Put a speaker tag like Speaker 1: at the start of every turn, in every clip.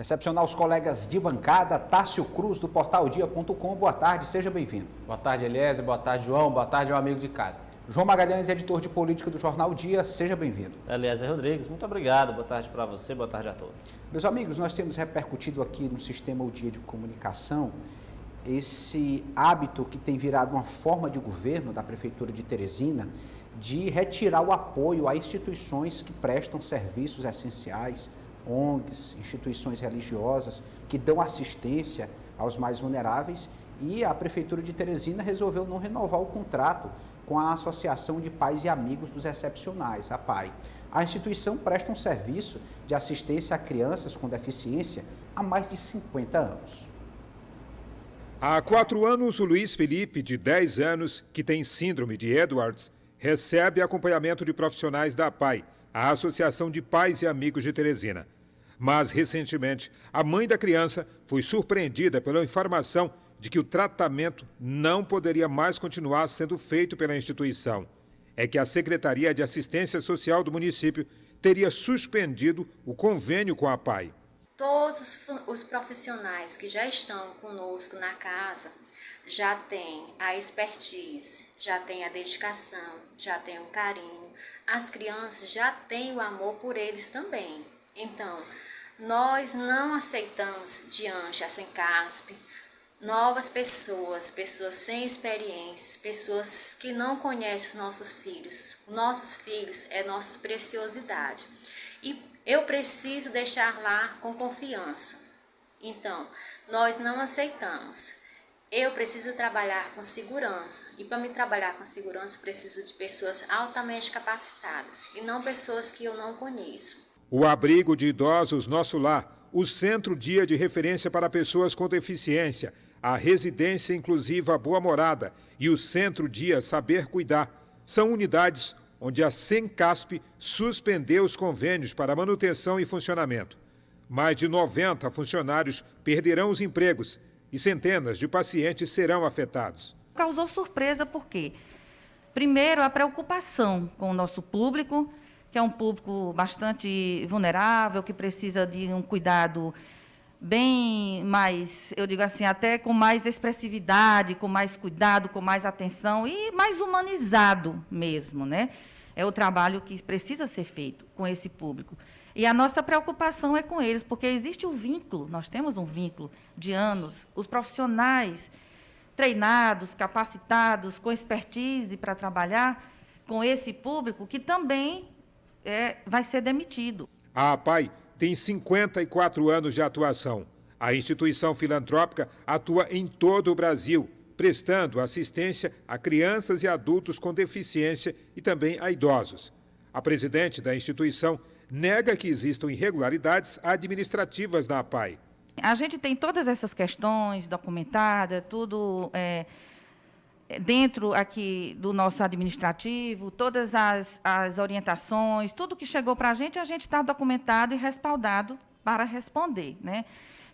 Speaker 1: Recepcionar os colegas de bancada, Tássio Cruz, do portaldia.com. Boa tarde, seja bem-vindo.
Speaker 2: Boa tarde, Eliezer. Boa tarde, João. Boa tarde ao amigo de casa.
Speaker 1: João Magalhães, editor de política do Jornal Dia, seja bem-vindo.
Speaker 3: Eliezer Rodrigues, muito obrigado. Boa tarde para você, boa tarde a todos.
Speaker 1: Meus amigos, nós temos repercutido aqui no Sistema O Dia de Comunicação esse hábito que tem virado uma forma de governo da Prefeitura de Teresina de retirar o apoio a instituições que prestam serviços essenciais, ONGs, instituições religiosas que dão assistência aos mais vulneráveis, e a Prefeitura de Teresina resolveu não renovar o contrato com a Associação de Pais e Amigos dos Excepcionais, a APAE. A instituição presta um serviço de assistência a crianças com deficiência há mais de 50 anos.
Speaker 4: Há 4 anos, o Luiz Felipe, de 10 anos, que tem síndrome de Edwards, recebe acompanhamento de profissionais da APAE, a Associação de Pais e Amigos de Teresina. Mas, recentemente, a mãe da criança foi surpreendida pela informação de que o tratamento não poderia mais continuar sendo feito pela instituição. É que a Secretaria de Assistência Social do município teria suspendido o convênio com a APAE.
Speaker 5: Todos os profissionais que já estão conosco na casa já têm a expertise, já têm a dedicação, já têm o carinho. As crianças já têm o amor por eles também. Então, nós não aceitamos diante a Sencasp novas pessoas, pessoas sem experiência, pessoas que não conhecem os nossos filhos. Nossos filhos é nossa preciosidade. E eu preciso deixar lá com confiança. Então, nós não aceitamos. Eu preciso trabalhar com segurança. E para me trabalhar com segurança, preciso de pessoas altamente capacitadas e não pessoas que eu não conheço.
Speaker 4: O abrigo de idosos Nosso Lar, o Centro Dia de Referência para Pessoas com Deficiência, a Residência Inclusiva Boa Morada e o Centro Dia Saber Cuidar são unidades onde a Sencasp suspendeu os convênios para manutenção e funcionamento. Mais de 90 funcionários perderão os empregos e centenas de pacientes serão afetados.
Speaker 6: Causou surpresa porque, primeiro, a preocupação com o nosso público, que é um público bastante vulnerável, que precisa de um cuidado bem mais, eu digo assim, até com mais expressividade, com mais cuidado, com mais atenção e mais humanizado mesmo, né? É o trabalho que precisa ser feito com esse público. E a nossa preocupação é com eles, porque existe um vínculo, nós temos um vínculo de anos, os profissionais treinados, capacitados, com expertise para trabalhar com esse público, que também vai ser demitido.
Speaker 4: A APAE tem 54 anos de atuação. A instituição filantrópica atua em todo o Brasil, prestando assistência a crianças e adultos com deficiência e também a idosos. A presidente da instituição nega que existam irregularidades administrativas na APAE.
Speaker 6: A gente tem todas essas questões documentadas, tudo dentro aqui do nosso administrativo, todas as orientações, tudo que chegou para a gente está documentado e respaldado para responder, né?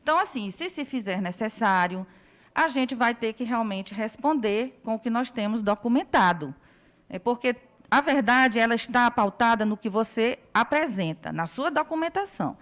Speaker 6: Então, assim, se fizer necessário, a gente vai ter que realmente responder com o que nós temos documentado. Porque a verdade ela está pautada no que você apresenta, na sua documentação.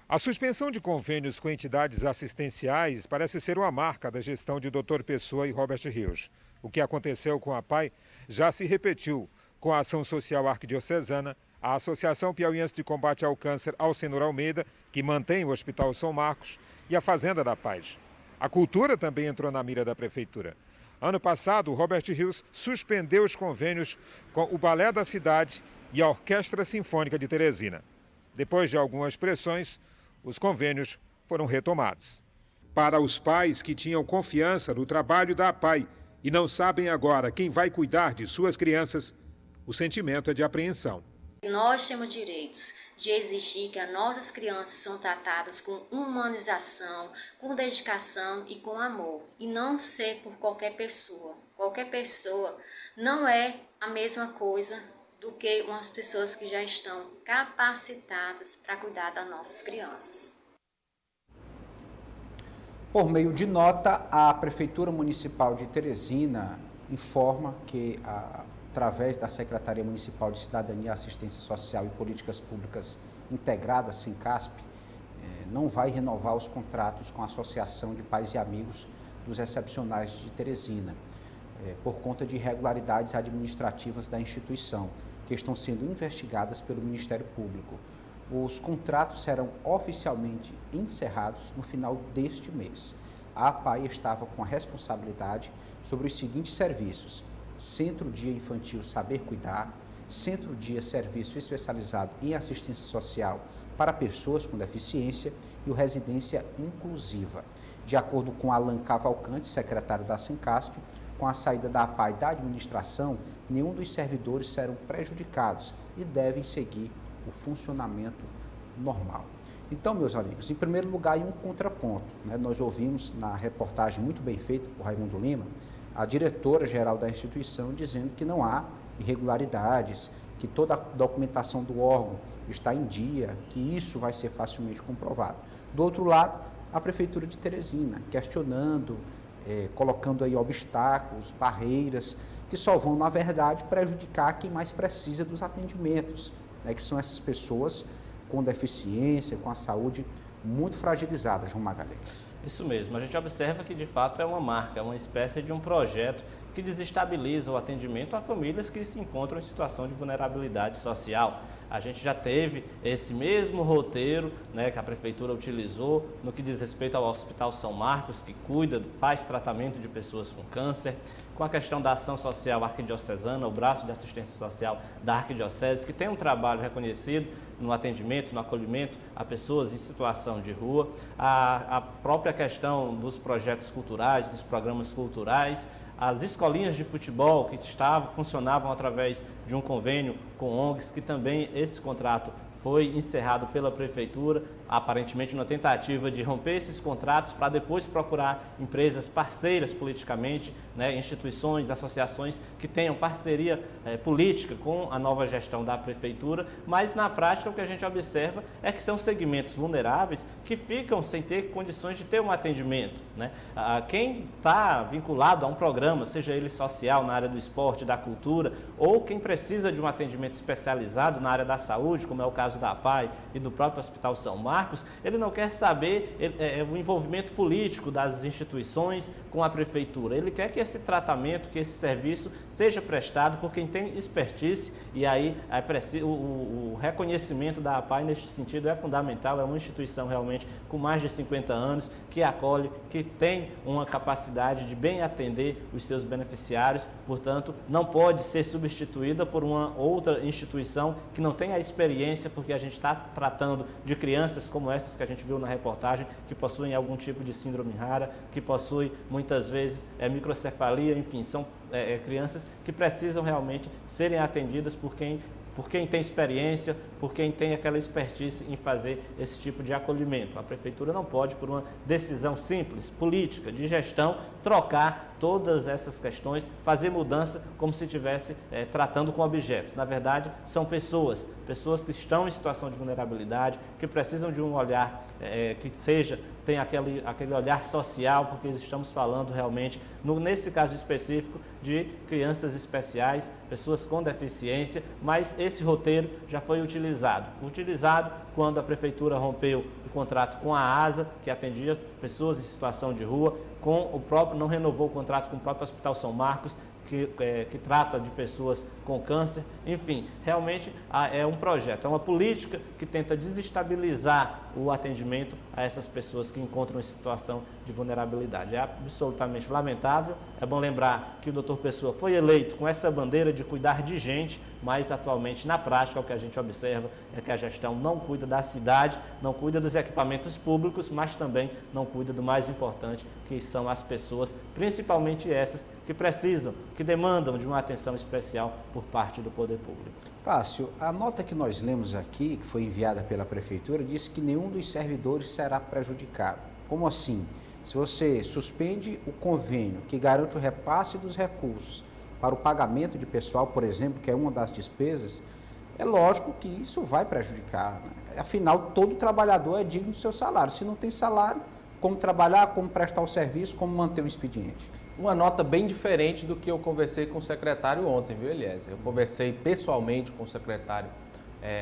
Speaker 4: A suspensão de convênios com entidades assistenciais parece ser uma marca da gestão de Dr. Pessoa e Robert Rios. O que aconteceu com a APAE já se repetiu com a Ação Social Arquidiocesana, a Associação Piauiense de Combate ao Câncer Alcenor Almeida, que mantém o Hospital São Marcos, e a Fazenda da Paz. A cultura também entrou na mira da Prefeitura. Ano passado, o Robert Rios suspendeu os convênios com o Balé da Cidade e a Orquestra Sinfônica de Teresina. Depois de algumas pressões, os convênios foram retomados. Para os pais que tinham confiança no trabalho da APAE e não sabem agora quem vai cuidar de suas crianças, o sentimento é de apreensão.
Speaker 5: Nós temos direitos de exigir que as nossas crianças são tratadas com humanização, com dedicação e com amor. E não ser por qualquer pessoa. Qualquer pessoa não é a mesma coisa do que umas pessoas que já estão capacitadas para cuidar das nossas crianças.
Speaker 1: Por meio de nota, a Prefeitura Municipal de Teresina informa que, através da Secretaria Municipal de Cidadania, Assistência Social e Políticas Públicas Integradas, Sencasp, não vai renovar os contratos com a Associação de Pais e Amigos dos Excepcionais de Teresina, por conta de irregularidades administrativas da instituição, que estão sendo investigadas pelo Ministério Público. Os contratos serão oficialmente encerrados no final deste mês. A APAI estava com a responsabilidade sobre os seguintes serviços: Centro-Dia Infantil Saber Cuidar, Centro-Dia Serviço Especializado em Assistência Social para Pessoas com Deficiência e o Residência Inclusiva. De acordo com Alan Cavalcante, secretário da Sencasp, com a saída da APAI da administração, nenhum dos servidores serão prejudicados e devem seguir o funcionamento normal. Então, meus amigos, em primeiro lugar, em um contraponto, nós ouvimos na reportagem muito bem feita por Raimundo Lima, a diretora-geral da instituição dizendo que não há irregularidades, que toda a documentação do órgão está em dia, que isso vai ser facilmente comprovado. Do outro lado, a Prefeitura de Teresina, questionando, colocando aí obstáculos, barreiras, que só vão, na verdade, prejudicar quem mais precisa dos atendimentos, que são essas pessoas com deficiência, com a saúde muito fragilizada, João Magalhães.
Speaker 3: Isso mesmo, a gente observa que de fato é uma marca, é uma espécie de um projeto que desestabiliza o atendimento a famílias que se encontram em situação de vulnerabilidade social. A gente já teve esse mesmo roteiro, que a Prefeitura utilizou no que diz respeito ao Hospital São Marcos, que cuida, faz tratamento de pessoas com câncer, com a questão da ação social arquidiocesana, o braço de assistência social da arquidiocese, que tem um trabalho reconhecido no atendimento, no acolhimento a pessoas em situação de rua, a própria questão dos projetos culturais, dos programas culturais, as escolinhas de futebol que funcionavam através de um convênio com ONGs, que também esse contrato foi encerrado pela Prefeitura, aparentemente na tentativa de romper esses contratos para depois procurar empresas parceiras politicamente, instituições, associações que tenham parceria política com a nova gestão da Prefeitura, mas na prática o que a gente observa é que são segmentos vulneráveis que ficam sem ter condições de ter um atendimento. Quem está vinculado a um programa, seja ele social, na área do esporte, da cultura, ou quem precisa de um atendimento especializado na área da saúde, como é o caso da APAI e do próprio Hospital São Marcos, ele não quer saber o envolvimento político das instituições com a Prefeitura. Ele quer que esse tratamento, que esse serviço seja prestado por quem tem expertise, e aí o reconhecimento da APAI neste sentido é fundamental. É uma instituição realmente com mais de 50 anos, que acolhe, que tem uma capacidade de bem atender os seus beneficiários, portanto, não pode ser substituída por uma outra instituição que não tem a experiência, porque a gente está tratando de crianças como essas que a gente viu na reportagem, que possuem algum tipo de síndrome rara, que possuem muitas vezes microcefalia, enfim, são crianças que precisam realmente serem atendidas por quem tem experiência, por quem tem aquela expertise em fazer esse tipo de acolhimento. A Prefeitura não pode, por uma decisão simples, política, de gestão, trocar todas essas questões, fazer mudança como se estivesse tratando com objetos. Na verdade, são pessoas que estão em situação de vulnerabilidade, que precisam de um olhar que tem aquele olhar social, porque estamos falando realmente, nesse caso específico, de crianças especiais, pessoas com deficiência, mas esse roteiro já foi utilizado quando a Prefeitura rompeu o contrato com a ASA, que atendia pessoas em situação de rua, não renovou o contrato com o próprio Hospital São Marcos, que trata de pessoas com câncer. Enfim, realmente é um projeto, é uma política que tenta desestabilizar o atendimento a essas pessoas que encontram em situação de vulnerabilidade. É absolutamente lamentável. É bom lembrar que o Dr. Pessoa foi eleito com essa bandeira de cuidar de gente, mas atualmente, na prática, o que a gente observa é que a gestão não cuida da cidade, não cuida dos equipamentos públicos, mas também não cuida do mais importante, que são as pessoas, principalmente essas que precisam, que demandam de uma atenção especial por parte do poder público.
Speaker 1: Tássio, a nota que nós lemos aqui, que foi enviada pela Prefeitura, disse que nenhum dos servidores será prejudicado. Como assim? Se você suspende o convênio que garante o repasse dos recursos para o pagamento de pessoal, por exemplo, que é uma das despesas, é lógico que isso vai prejudicar. Afinal, todo trabalhador é digno do seu salário. Se não tem salário, como trabalhar, como prestar o serviço, como manter o expediente?
Speaker 2: Uma nota bem diferente do que eu conversei com o secretário ontem, viu, Eliezer? Eu conversei pessoalmente com o secretário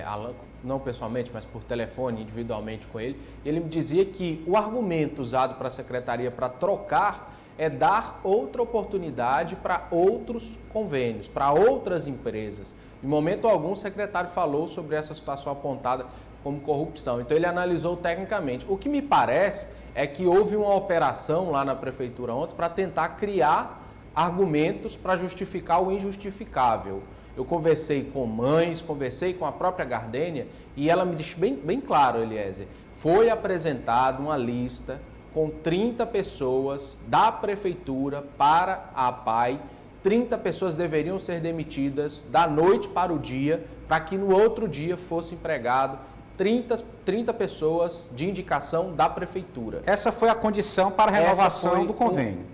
Speaker 2: Alan, não pessoalmente, mas por telefone, individualmente com ele, ele me dizia que o argumento usado para a secretaria para trocar é dar outra oportunidade para outros convênios, para outras empresas. Em momento algum, o secretário falou sobre essa situação apontada como corrupção. Então, ele analisou tecnicamente. O que me parece é que houve uma operação lá na prefeitura ontem para tentar criar argumentos para justificar o injustificável. Eu conversei com mães, conversei com a própria Gardênia e ela me disse bem claro, Eliezer, foi apresentada uma lista com 30 pessoas da prefeitura para a APAE. 30 pessoas deveriam ser demitidas da noite para o dia, para que no outro dia fosse empregado 30 pessoas de indicação da prefeitura.
Speaker 1: Essa foi a condição para a renovação do convênio.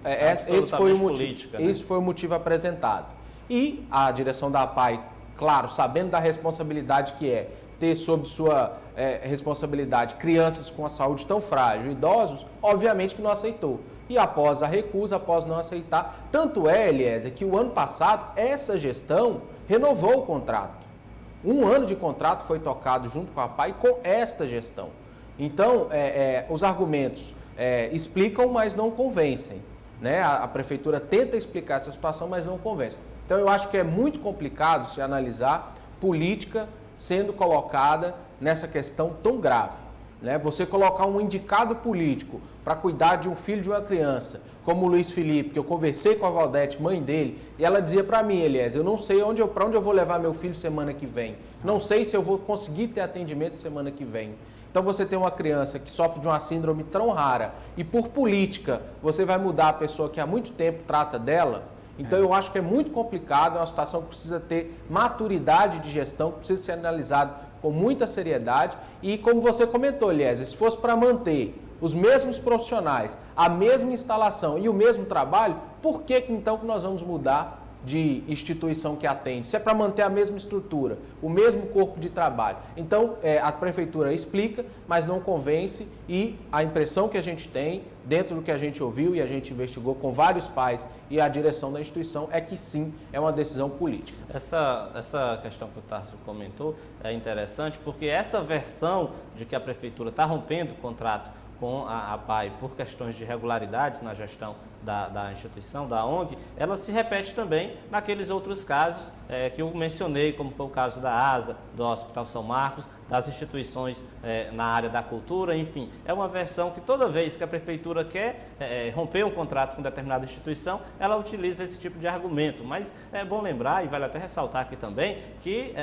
Speaker 2: Esse foi o motivo,
Speaker 3: política, né?
Speaker 2: esse foi o motivo apresentado. E a direção da APAE, claro, sabendo da responsabilidade que é ter sob sua responsabilidade crianças com a saúde tão frágil, idosos, obviamente que não aceitou. E após a recusa, após não aceitar, tanto é, Eliezer, que o ano passado essa gestão renovou o contrato. 1 ano de contrato foi tocado junto com a APAE com esta gestão. Então, os argumentos explicam, mas não convencem. Né? A prefeitura tenta explicar essa situação, mas não convence. Então, eu acho que é muito complicado se analisar política sendo colocada nessa questão tão grave. Né? Você colocar um indicado político para cuidar de um filho de uma criança, como o Luiz Felipe, que eu conversei com a Valdete, mãe dele, e ela dizia para mim, Eliezer, eu não sei para onde eu vou levar meu filho semana que vem, não sei se eu vou conseguir ter atendimento semana que vem. Então você tem uma criança que sofre de uma síndrome tão rara e por política você vai mudar a pessoa que há muito tempo trata dela. Então eu acho que é muito complicado, é uma situação que precisa ter maturidade de gestão, que precisa ser analisado com muita seriedade e como você comentou, Eliezer, se fosse para manter os mesmos profissionais, a mesma instalação e o mesmo trabalho, por que então que nós vamos mudar de instituição que atende? Se é para manter a mesma estrutura, o mesmo corpo de trabalho. Então, a prefeitura explica, mas não convence e a impressão que a gente tem, dentro do que a gente ouviu e a gente investigou com vários pais e a direção da instituição, é que sim, é uma decisão política.
Speaker 3: Essa questão que o Tarso comentou é interessante porque essa versão de que a prefeitura está rompendo o contrato com a APAE por questões de irregularidades na gestão da instituição, da ONG, ela se repete também naqueles outros casos que eu mencionei, como foi o caso da ASA, do Hospital São Marcos, das instituições na área da cultura, enfim. É uma versão que toda vez que a prefeitura quer romper um contrato com determinada instituição, ela utiliza esse tipo de argumento. Mas é bom lembrar, e vale até ressaltar aqui também, que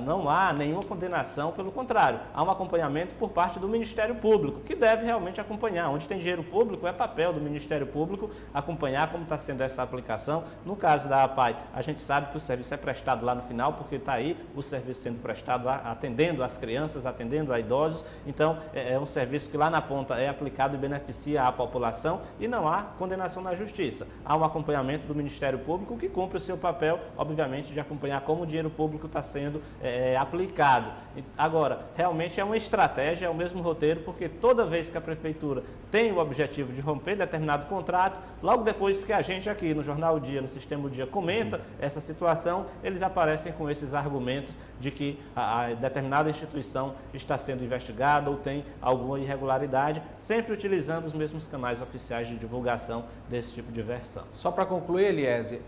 Speaker 3: não há nenhuma condenação, pelo contrário, há um acompanhamento por parte do Ministério Público, que deve realmente acompanhar. Onde tem dinheiro público, é papel do Ministério Público acompanhar como está sendo essa aplicação. No caso da APAE, a gente sabe que o serviço é prestado lá no final, porque está aí o serviço sendo prestado, atendendo as crianças, atendendo a idosos. Então, é um serviço que lá na ponta é aplicado e beneficia a população e não há condenação na justiça. Há um acompanhamento do Ministério Público que cumpre o seu papel, obviamente, de acompanhar como o dinheiro público está sendo aplicado. Agora, realmente é uma estratégia, é o mesmo roteiro, porque toda vez que a prefeitura tem o objetivo de romper determinado contrato, logo depois que a gente aqui no Jornal o Dia, no Sistema o Dia, comenta essa situação, eles aparecem com esses argumentos de que a determinada instituição está sendo investigada ou tem alguma irregularidade, sempre utilizando os mesmos canais oficiais de divulgação desse tipo de versão.
Speaker 2: Só para concluir, Eliezer,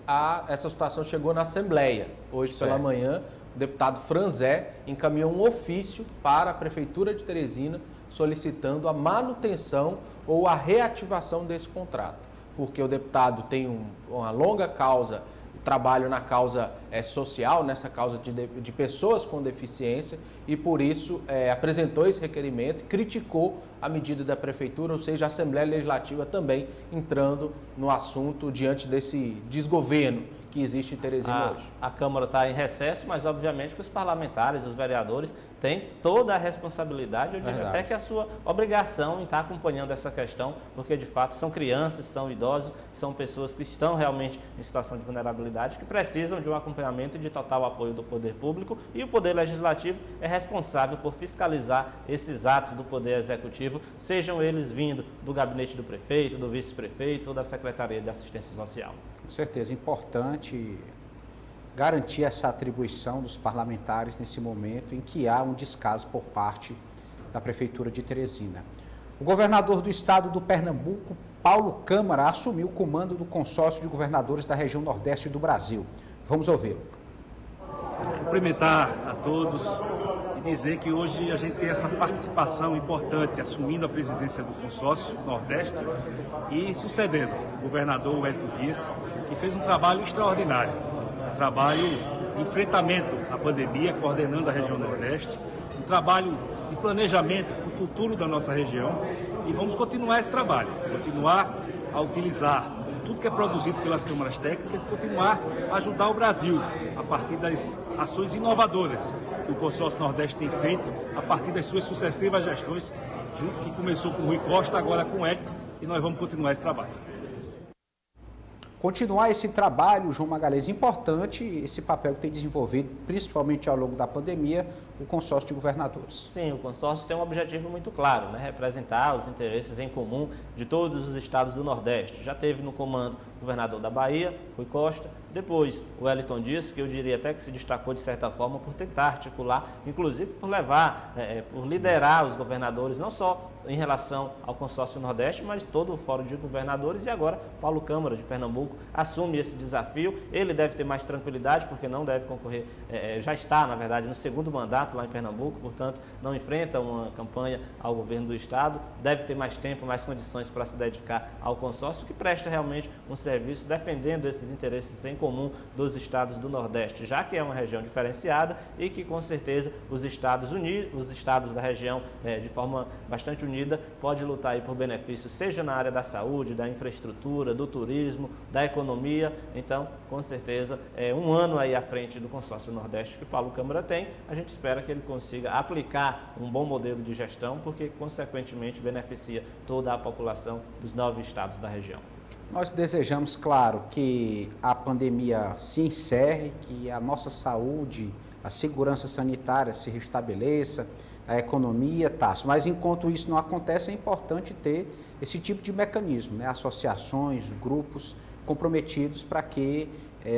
Speaker 2: essa situação chegou na Assembleia. Hoje pela manhã, o deputado Franzé encaminhou um ofício para a Prefeitura de Teresina solicitando a manutenção ou a reativação desse contrato, porque o deputado tem uma longa causa, trabalho na causa social, nessa causa de pessoas com deficiência, e por isso apresentou esse requerimento, criticou a medida da Prefeitura, ou seja, a Assembleia Legislativa também entrando no assunto diante desse desgoverno que existe em Teresina hoje.
Speaker 3: A Câmara está em recesso, mas obviamente que os parlamentares, os vereadores, têm toda a responsabilidade, eu diria até que a sua obrigação em estar acompanhando essa questão, porque de fato são crianças, são idosos, são pessoas que estão realmente em situação de vulnerabilidade, que precisam de um acompanhamento e de total apoio do poder público, e o Poder Legislativo é responsável por fiscalizar esses atos do Poder Executivo, sejam eles vindo do gabinete do prefeito, do vice-prefeito ou da Secretaria de Assistência Social.
Speaker 1: Com certeza, importante garantir essa atribuição dos parlamentares nesse momento em que há um descaso por parte da Prefeitura de Teresina. O governador do estado do Pernambuco, Paulo Câmara, assumiu o comando do consórcio de governadores da região Nordeste do Brasil. Vamos ouvi-lo.
Speaker 7: Cumprimentar a todos e dizer que hoje a gente tem essa participação importante, assumindo a presidência do consórcio Nordeste e sucedendo o governador Wellington Dias, que fez um trabalho extraordinário, um trabalho de enfrentamento à pandemia, coordenando a região Nordeste, um trabalho de planejamento para o futuro da nossa região, e vamos continuar esse trabalho, continuar a utilizar tudo que é produzido pelas câmaras técnicas, continuar a ajudar o Brasil a partir das ações inovadoras que o consórcio Nordeste tem feito a partir das suas sucessivas gestões, que começou com o Rui Costa, agora com o Hélio, e nós vamos continuar esse trabalho.
Speaker 1: Continuar esse trabalho, João Magalhães, importante esse papel que tem desenvolvido, principalmente ao longo da pandemia, o consórcio de governadores.
Speaker 3: Sim, o consórcio tem um objetivo muito claro, né? Representar os interesses em comum de todos os estados do Nordeste. Já teve no comando o governador da Bahia, Rui Costa, depois o Wellington Dias, que eu diria até que se destacou de certa forma por tentar articular, inclusive por levar, por liderar os governadores, não só em relação ao consórcio Nordeste, mas todo o fórum de governadores, e agora Paulo Câmara de Pernambuco assume esse desafio. Ele deve ter mais tranquilidade, porque não deve concorrer, já está, na verdade, no segundo mandato lá em Pernambuco, portanto, não enfrenta uma campanha ao governo do estado, deve ter mais tempo, mais condições para se dedicar ao consórcio, que presta realmente um serviço defendendo esses interesses em comum dos estados do Nordeste, já que é uma região diferenciada e que, com certeza, os estados da região, de forma bastante unida, pode lutar aí por benefícios, seja na área da saúde, da infraestrutura, do turismo, da economia. Então, com certeza, é um ano aí à frente do consórcio Nordeste que Paulo Câmara tem. A gente espera que ele consiga aplicar um bom modelo de gestão, porque, consequentemente, beneficia toda a população dos 9 estados da região.
Speaker 1: Nós desejamos, claro, que a pandemia se encerre, que a nossa saúde, a segurança sanitária se restabeleça, a economia, mas enquanto isso não acontece, é importante ter esse tipo de mecanismo, né? Associações, grupos comprometidos para que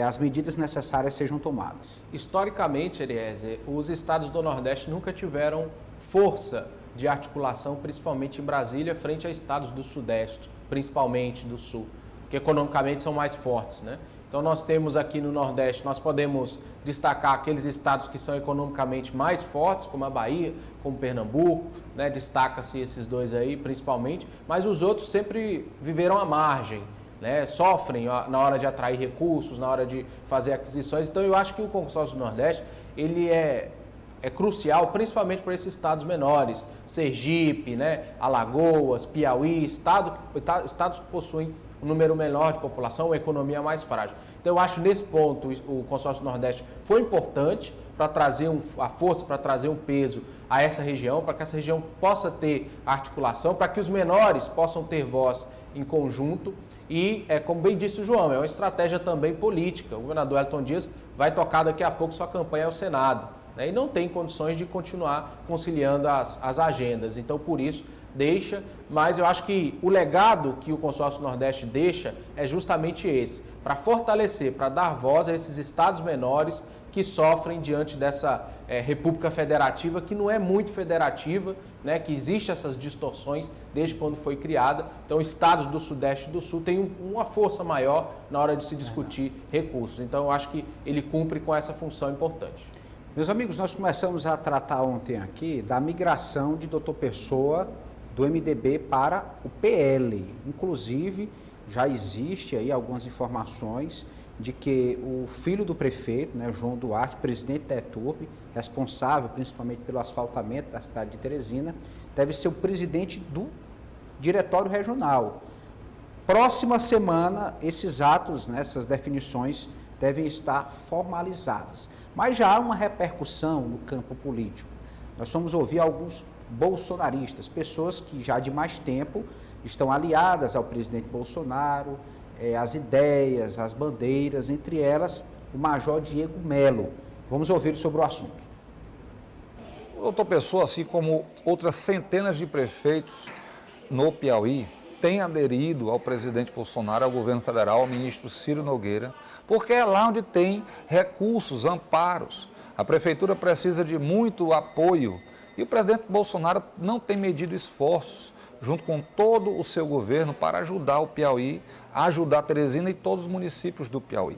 Speaker 1: as medidas necessárias sejam tomadas.
Speaker 2: Historicamente, Eliezer, os estados do Nordeste nunca tiveram força de articulação, principalmente em Brasília, frente a estados do Sudeste, principalmente do Sul, que economicamente são mais fortes, né? Então, nós temos aqui no Nordeste, nós podemos destacar aqueles estados que são economicamente mais fortes, como a Bahia, como Pernambuco, né? Destaca-se esses dois aí, principalmente, mas os outros sempre viveram à margem, né? Sofrem na hora de atrair recursos, na hora de fazer aquisições. Então, eu acho que o consórcio do Nordeste, ele é crucial, principalmente para esses estados menores, Sergipe, né? Alagoas, Piauí, estados que possuem um número menor de população, uma economia mais frágil. Então, eu acho que nesse ponto o consórcio Nordeste foi importante para trazer a força, para trazer um peso a essa região, para que essa região possa ter articulação, para que os menores possam ter voz em conjunto. E, como bem disse o João, é uma estratégia também política. O governador Wellington Dias vai tocar daqui a pouco sua campanha ao Senado, né? E não tem condições de continuar conciliando as agendas. Então, por isso, deixa, mas eu acho que o legado que o consórcio Nordeste deixa é justamente esse, para fortalecer, para dar voz a esses estados menores que sofrem diante dessa República Federativa, que não é muito federativa, né, que existe essas distorções desde quando foi criada. Então, estados do Sudeste e do Sul têm uma força maior na hora de se discutir recursos. Então, eu acho que ele cumpre com essa função importante.
Speaker 1: Meus amigos, nós começamos a tratar ontem aqui da migração de Dr. Pessoa do MDB para o PL. Inclusive, já existe aí algumas informações de que o filho do prefeito, né, João Duarte, presidente da ETURB, responsável principalmente pelo asfaltamento da cidade de Teresina, deve ser o presidente do diretório regional. Próxima semana, esses atos, né, essas definições devem estar formalizadas. Mas já há uma repercussão no campo político. Nós vamos ouvir alguns bolsonaristas, pessoas que já de mais tempo estão aliadas ao presidente Bolsonaro, as ideias, as bandeiras, entre elas o Major Diego Melo. Vamos ouvir sobre o assunto.
Speaker 8: O doutor Pessoa, assim como outras centenas de prefeitos no Piauí, tem aderido ao presidente Bolsonaro, ao governo federal, ao ministro Ciro Nogueira, porque é lá onde tem recursos, amparos. A prefeitura precisa de muito apoio e o presidente Bolsonaro não tem medido esforços, junto com todo o seu governo, para ajudar o Piauí, ajudar Teresina e todos os municípios do Piauí.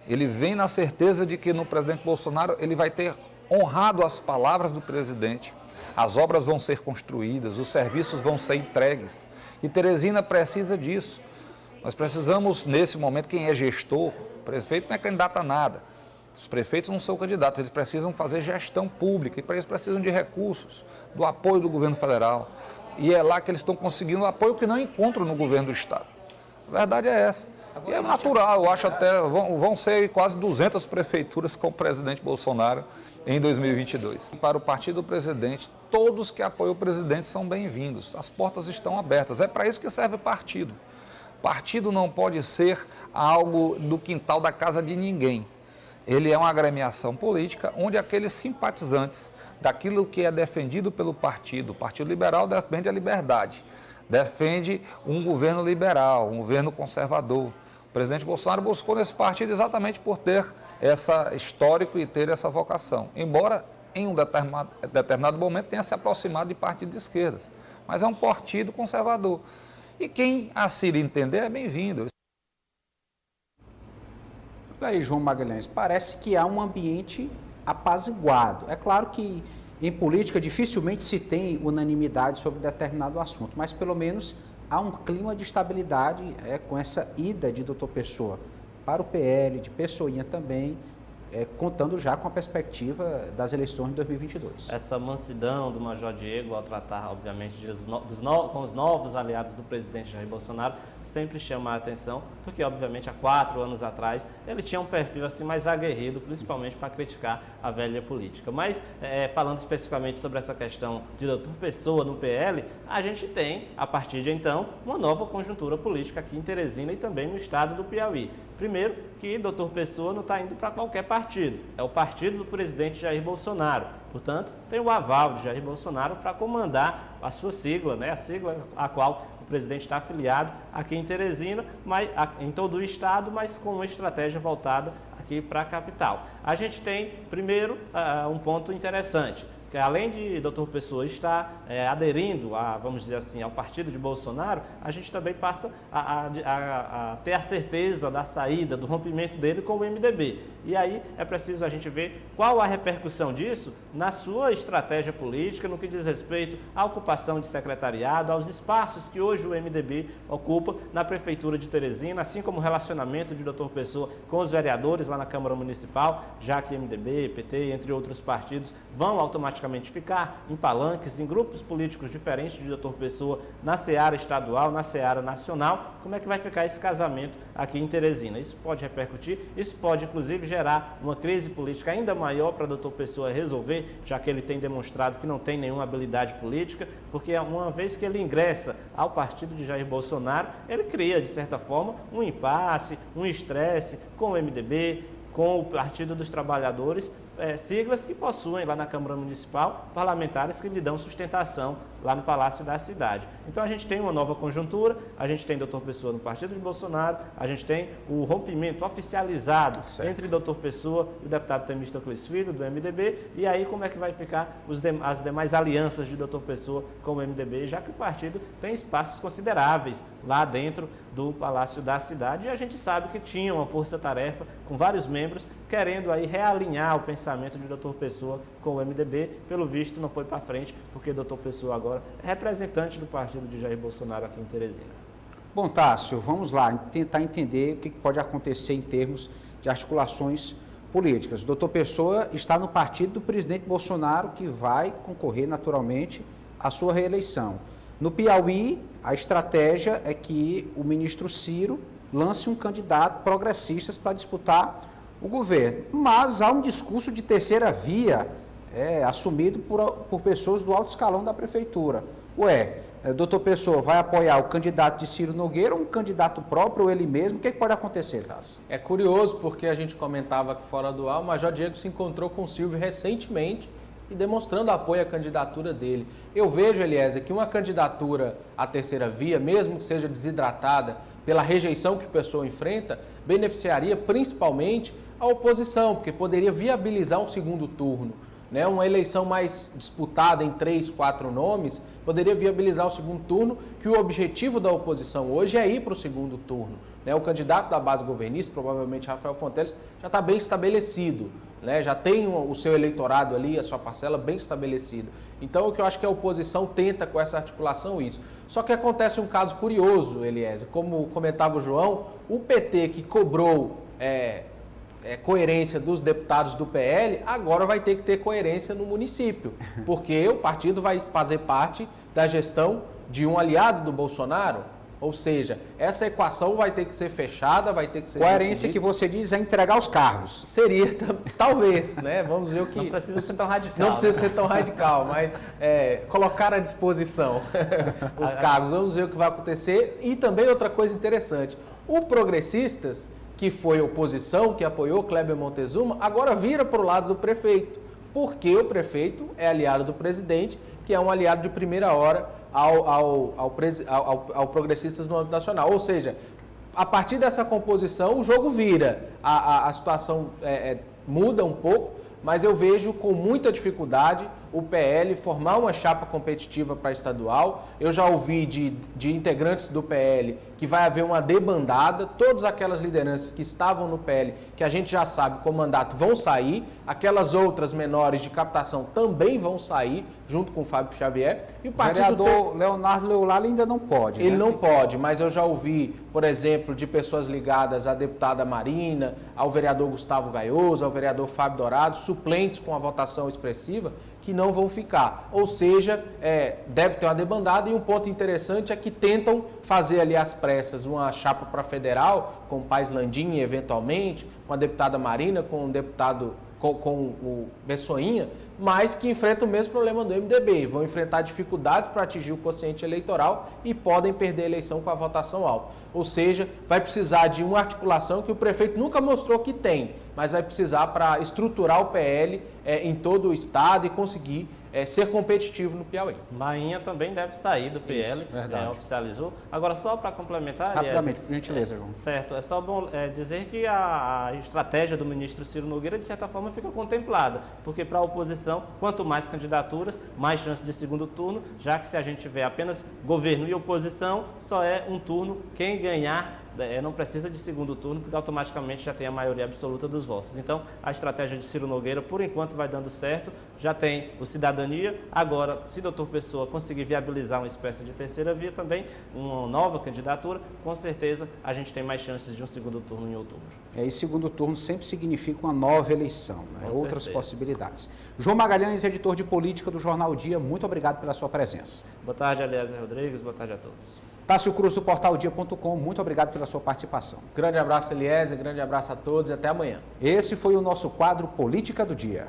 Speaker 8: Ele vem na certeza de que no presidente Bolsonaro ele vai ter honrado as palavras do presidente, as obras vão ser construídas, os serviços vão ser entregues. E Teresina precisa disso. Nós precisamos, nesse momento, quem é gestor, o prefeito não é candidato a nada. Os prefeitos não são candidatos, eles precisam fazer gestão pública e para isso precisam de recursos, do apoio do governo federal. E é lá que eles estão conseguindo apoio que não encontram no governo do estado. A verdade é essa. E é natural, eu acho até, vão ser quase 200 prefeituras com o presidente Bolsonaro em 2022. Para o partido do presidente, todos que apoiam o presidente são bem-vindos. As portas estão abertas. É para isso que serve o partido. Partido não pode ser algo do quintal da casa de ninguém. Ele é uma agremiação política onde aqueles simpatizantes daquilo que é defendido pelo partido, o Partido Liberal defende a liberdade, defende um governo liberal, um governo conservador. O presidente Bolsonaro buscou nesse partido exatamente por ter essa histórico e ter essa vocação, embora em um determinado momento tenha se aproximado de partido de esquerda, mas é um partido conservador. E quem assim entender é bem-vindo.
Speaker 1: Olha aí, João Magalhães, parece que há um ambiente apaziguado. É claro que em política dificilmente se tem unanimidade sobre determinado assunto, mas pelo menos há um clima de estabilidade com essa ida de Dr. Pessoa para o PL, de Pessoinha também, contando já com a perspectiva das eleições de 2022.
Speaker 3: Essa mansidão do Major Diego ao tratar, obviamente, com os novos aliados do presidente Jair Bolsonaro sempre chama a atenção, porque, obviamente, há 4 anos atrás ele tinha um perfil assim mais aguerrido, principalmente para criticar a velha política. Mas, falando especificamente sobre essa questão de Dr. Pessoa no PL, a gente tem, a partir de então, uma nova conjuntura política aqui em Teresina e também no estado do Piauí. Primeiro, que Dr. Pessoa não está indo para qualquer partido, é o partido do presidente Jair Bolsonaro. Portanto, tem o aval de Jair Bolsonaro para comandar a sua sigla, a sigla a qual o presidente está afiliado aqui em Teresina, em todo o estado, mas com uma estratégia voltada aqui para a capital. A gente tem, primeiro, um ponto interessante, que além de Dr. Pessoa estar aderindo, vamos dizer assim, ao partido de Bolsonaro, a gente também passa a ter a certeza da saída, do rompimento dele com o MDB. E aí é preciso a gente ver qual a repercussão disso na sua estratégia política, no que diz respeito à ocupação de secretariado, aos espaços que hoje o MDB ocupa na Prefeitura de Teresina, assim como o relacionamento de Dr. Pessoa com os vereadores lá na Câmara Municipal, já que MDB, PT, entre outros partidos, vão automaticamente ficar em palanques, em grupos políticos diferentes de Dr. Pessoa na seara estadual, na seara nacional. Como é que vai ficar esse casamento aqui em Teresina? Isso pode repercutir, isso pode inclusive gerar uma crise política ainda maior para Dr. Pessoa resolver, já que ele tem demonstrado que não tem nenhuma habilidade política, porque uma vez que ele ingressa ao partido de Jair Bolsonaro, ele cria, de certa forma, um impasse, um estresse com o MDB, com o Partido dos Trabalhadores, siglas que possuem lá na Câmara Municipal parlamentares que lhe dão sustentação lá no Palácio da Cidade. Então a gente tem uma nova conjuntura, a gente tem Dr. Pessoa no partido de Bolsonaro, a gente tem o rompimento oficializado entre Dr. Pessoa e o deputado Temístocles Filho, do MDB, e aí como é que vai ficar as demais alianças de Dr. Pessoa com o MDB, já que o partido tem espaços consideráveis lá dentro do Palácio da Cidade, e a gente sabe que tinha uma força-tarefa com vários membros querendo aí realinhar o pensamento de Dr. Pessoa com o MDB. Pelo visto não foi para frente, porque Dr. Pessoa agora é representante do partido de Jair Bolsonaro aqui em Teresina.
Speaker 1: Bom, Tássio, vamos lá tentar entender o que pode acontecer em termos de articulações políticas. O Dr. Pessoa está no partido do presidente Bolsonaro, que vai concorrer naturalmente à sua reeleição. No Piauí, a estratégia é que o ministro Ciro lance um candidato progressista para disputar o governo. Mas há um discurso de terceira via assumido por pessoas do alto escalão da prefeitura. Doutor Pessoa vai apoiar o candidato de Ciro Nogueira ou um candidato próprio ou ele mesmo? O que pode acontecer, Tasso?
Speaker 2: É curioso porque a gente comentava aqui fora do ar, o Major Diego se encontrou com o Silvio recentemente e demonstrando apoio à candidatura dele. Eu vejo, Eliezer, que uma candidatura à terceira via, mesmo que seja desidratada pela rejeição que o Pessoa enfrenta, beneficiaria principalmente a oposição, porque poderia viabilizar um segundo turno. Né, uma eleição mais disputada em 3, 4 nomes, poderia viabilizar o segundo turno, que o objetivo da oposição hoje é ir para o segundo turno. Né, o candidato da base governista, provavelmente Rafael Fonteles, já está bem estabelecido, né, já tem o seu eleitorado ali, a sua parcela bem estabelecida. Então, o que eu acho que a oposição tenta com essa articulação isso. Só que acontece um caso curioso, Eliezer, como comentava o João, o PT que cobrou coerência dos deputados do PL, agora vai ter que ter coerência no município, porque o partido vai fazer parte da gestão de um aliado do Bolsonaro, ou seja, essa equação vai ter que ser fechada, vai ter que ser
Speaker 1: coerência
Speaker 2: decidida.
Speaker 1: Que você diz é entregar os cargos.
Speaker 2: Seria, talvez, né? Vamos ver o que...
Speaker 3: Não precisa ser tão radical.
Speaker 2: Não precisa ser tão radical, mas colocar à disposição os cargos. Vamos ver o que vai acontecer. E também outra coisa interessante, o Progressistas, que foi oposição, que apoiou Kleber Montezuma, agora vira para o lado do prefeito, porque o prefeito é aliado do presidente, que é um aliado de primeira hora ao Progressistas no âmbito nacional. Ou seja, a partir dessa composição, o jogo vira, a situação muda um pouco, mas eu vejo com muita dificuldade o PL formar uma chapa competitiva para estadual. Eu já ouvi de integrantes do PL que vai haver uma debandada, todas aquelas lideranças que estavam no PL, que a gente já sabe com o mandato, vão sair, aquelas outras menores de captação também vão sair, junto com o Fábio Xavier. E o
Speaker 1: vereador Leonardo Leolala ainda não pode.
Speaker 2: Ele não pode, mas eu já ouvi, por exemplo, de pessoas ligadas à deputada Marina, ao vereador Gustavo Gaioso, ao vereador Fábio Dourado, suplentes com a votação expressiva, que não vão ficar. Ou seja, deve ter uma debandada, e um ponto interessante é que tentam fazer ali às pressas uma chapa para federal, com o Paes Landim, eventualmente, com a deputada Marina, com o deputado, com o Bessoinha, mas que enfrentam o mesmo problema do MDB, vão enfrentar dificuldades para atingir o quociente eleitoral e podem perder a eleição com a votação alta. Ou seja, vai precisar de uma articulação que o prefeito nunca mostrou que tem, mas vai precisar para estruturar o PL em todo o estado e conseguir ser competitivo no Piauí.
Speaker 3: Bainha também deve sair do PL, oficializou. Agora, só para complementar...
Speaker 1: Rapidamente, por gentileza, João.
Speaker 3: Certo, é só bom dizer que a estratégia do ministro Ciro Nogueira, de certa forma, fica contemplada, porque para a oposição, quanto mais candidaturas, mais chance de segundo turno, já que se a gente tiver apenas governo e oposição, só é um turno, quem ganhar não precisa de segundo turno, porque automaticamente já tem a maioria absoluta dos votos. Então, a estratégia de Ciro Nogueira, por enquanto, vai dando certo. Já tem o Cidadania. Agora, se o doutor Pessoa conseguir viabilizar uma espécie de terceira via também, uma nova candidatura, com certeza a gente tem mais chances de um segundo turno em outubro.
Speaker 1: E segundo turno sempre significa uma nova eleição, né? Outras possibilidades. João Magalhães, editor de política do Jornal Dia, muito obrigado pela sua presença.
Speaker 3: Boa tarde, Eliezer Rodrigues. Boa tarde a todos.
Speaker 1: Tássio Cruz, do portaldia.com, muito obrigado pela sua participação.
Speaker 2: Grande abraço, Eliezer, grande abraço a todos e até amanhã.
Speaker 1: Esse foi o nosso quadro Política do Dia.